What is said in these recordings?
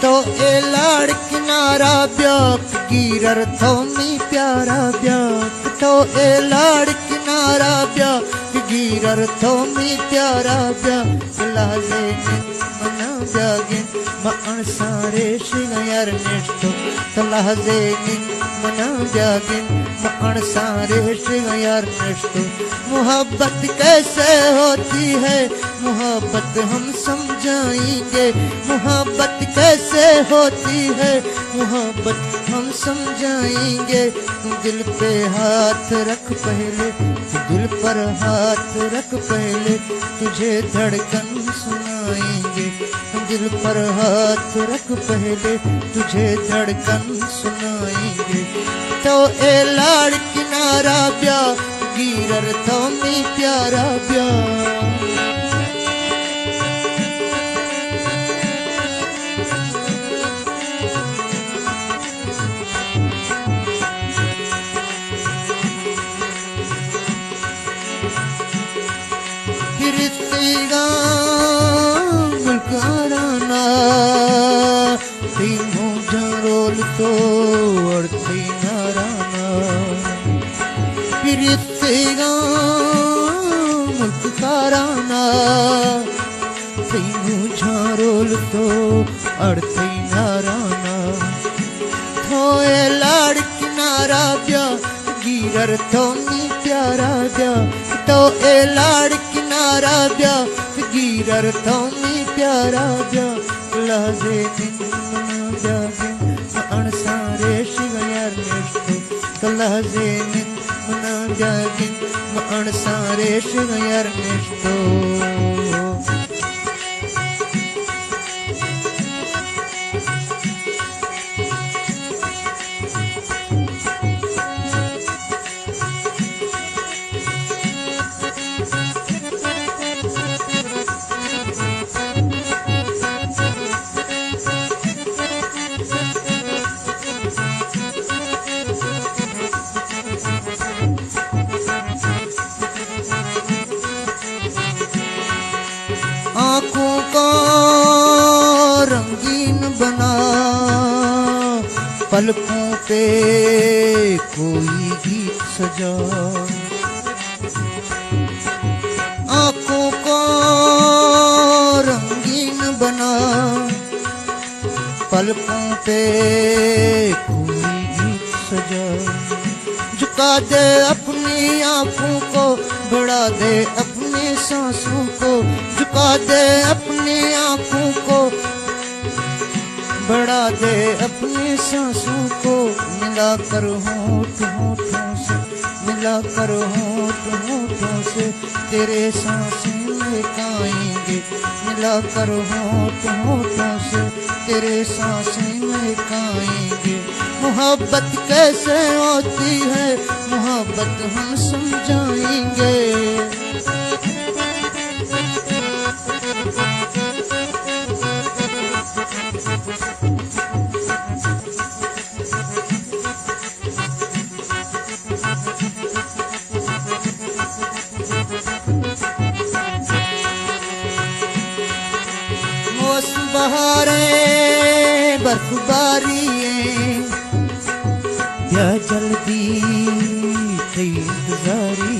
तो ए लाड़ किनारा ब्याक गिरर थोमी प्यारा ब्याक तो ए लाड़ किनारा ब्याक गिरर थोमी प्यारा ब्याक लाले मना जागे मण सारे शिंगार निष्ठो तलाजे मना जागे मण सारे शिंगार निष्ठो मोहब्बत कैसे होती है मोहब्बत हम समझाएंगे मोहब्बत कैसे होती है मोहब्बत हम समझाएंगे तू दिल पे हाथ रख पहले तू दिल पर हाथ रख पहले तुझे धड़कन सुनाएंगे तू दिल पर हाथ रख पहले तुझे धड़कन सुनाएंगे तो ए लाड़ किनारा ब्या गिरर थोमी प्यारा ब्या मुल्काराना तीनों जरोल तो अड़ती नाराना फिरतेगा मुल्काराना तीनों जरोल तो अड़ती नाराना थोए लाड़ किनारा ब्या गिरर थोमी प्यारा ब्या तो ए लाड़ किनारा ब्या गिरर थोमी प्यारा ब्या लाजे मना जागे मण सारे शिंगार निष्ठो लाजे मना जागे मण सारे शिंगार निष्ठो आँखों को रंगीन बना पलकों पे कोई गीत सजा आँखों को रंगीन बना पलकों पे कोई गीत सजा झुका दे अपनी आँखों को बढ़ा दे अपनी सांसों को झुका दे अपनी आँखों को बढ़ा दे अपनी सांसों को मिला कर होंठ होंठों से मिला कर होंठ होंठों से तेरे सांसें महकाएंगे मिला कर होंठ होंठों से तेरे सांसें महकाएंगे मोहब्बत कैसे होती है मोहब्बत हम समझाएंगे मौसम बहारें बर्फबारी या जल्दी इंतजारी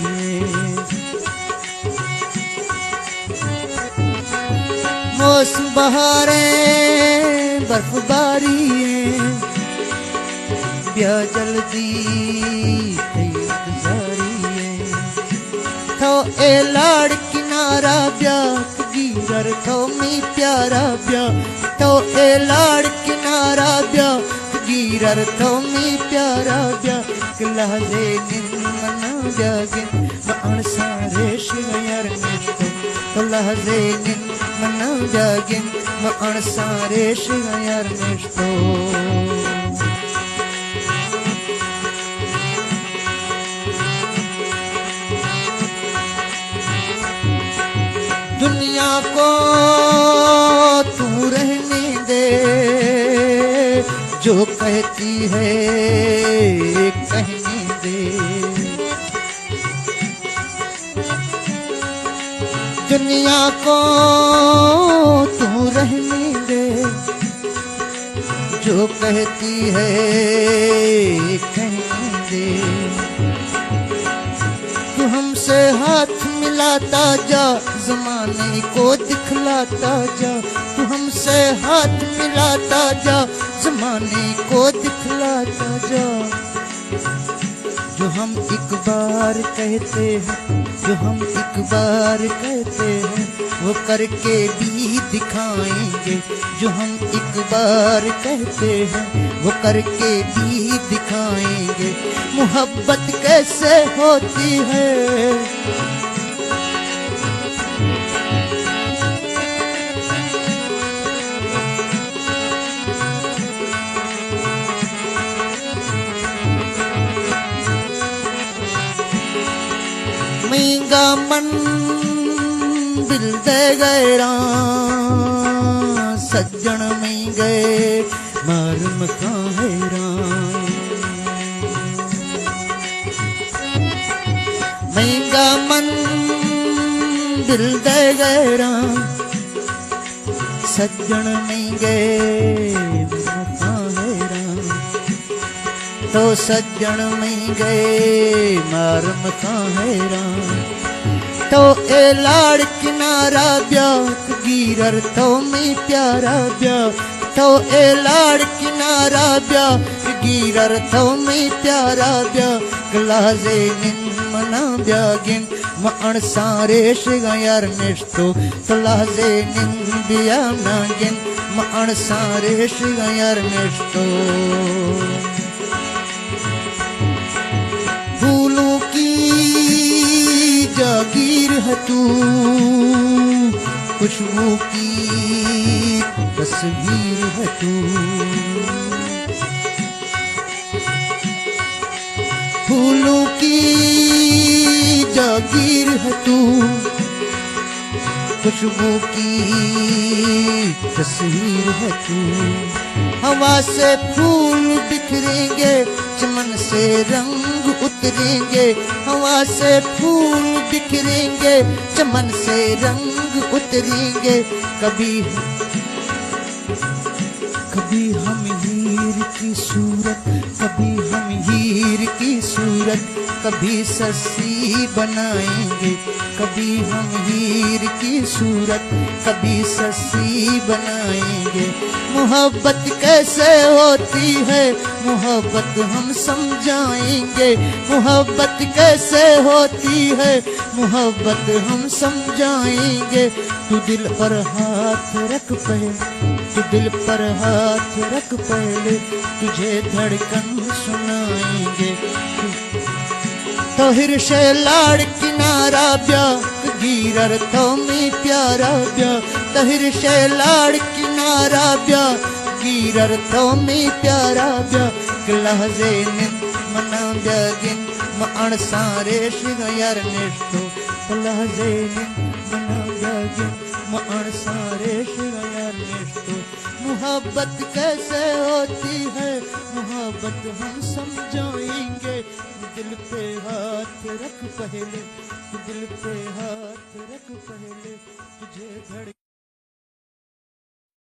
मौसम बहारें बर्फबारी या जल्दी इंतजारी तो ए लाड़ किनारा ब्याक गिरर थोमी प्यारा ब्या तो ए लाड़ किनारा ब्याक गिरर थोमी प्यारा ब्या लाजे मना जागे मण सारे शिंगार निष्ठो तो लाजे मना जागे मण सारे शिंगार निष्ठो दुनिया को तू रहने दे जो कहती है कहने दे दुनिया को जो कहती है कहने दे। तू हमसे हाथ मिलाता जा, ज़माने को दिखलाता जा। तू हमसे हाथ मिलाता जा, ज़माने को दिखलाता जा। जो हम एक बार कहते हैं, जो हम एक बार कहते हैं, वो करके भी दिखाएंगे। जो हम एक बार कहते हैं, वो करके भी दिखाएंगे। मोहब्बत कैसे होती है, महंगा मन दिल दे गए सज्जन में गए मालूम कहाँ महंगा मन दिल दे गए सज्जन में गए तो सज्जन में गए मारम कहाँ तो ए लाड़ किनारा ब्याक गिरर तो मैं प्यारा ब्याक तो ए लाड़ किनारा ब्याक गिरर तो मैं प्यारा ब्याक लाजे निन मना ब्यागिन मण सारे शिगायर निष्ठो तो लाजे निन बिया नागिन मण सारे शिगायर निष्ठो। फूलों की जागीर है तू, खुशबू की तस्वीर है तू। फूलों की जागीर है तू, खुशबू की तस्वीर है तू। हवा से फूल बिखरेंगे, चमन से रंग उतरेंगे। हवा से फूल बिखरेंगे, चमन से रंग उतरेंगे। कभी हम हीर की सूरत, कभी हम हीर की सूरत, कभी सस्सी बनाएंगे। कभी हम हीर की सूरत, कभी सस्सी बनाएंगे। मोहब्बत कैसे होती है, मोहब्बत हम समझाएंगे। मोहब्बत कैसे होती है, मोहब्बत हम समझाएंगे। तू दिल पर हाथ रख पहले, तू दिल पर हाथ रख पहले, तुझे धड़कन सुनाएंगे। तो हिरशे लाड़ किनारा ब्याक गिरर तो मैं प्यारा ब्याक तो हिरशे लाड़ किनारा ब्याक गिरर तो मैं प्यारा ब्याक लहजे निन मना ब्यागिन मण सारे शिगायर निष्ठो लहजे निन मना ब्यागिन मण सारे शिगायर निष्ठो। मोहब्बत कैसे होती है, मोहब्बत हम समझाएंगे। दिल पे हाथ रख पहले, दिल पे हाथ रख पहले, तुझे धड़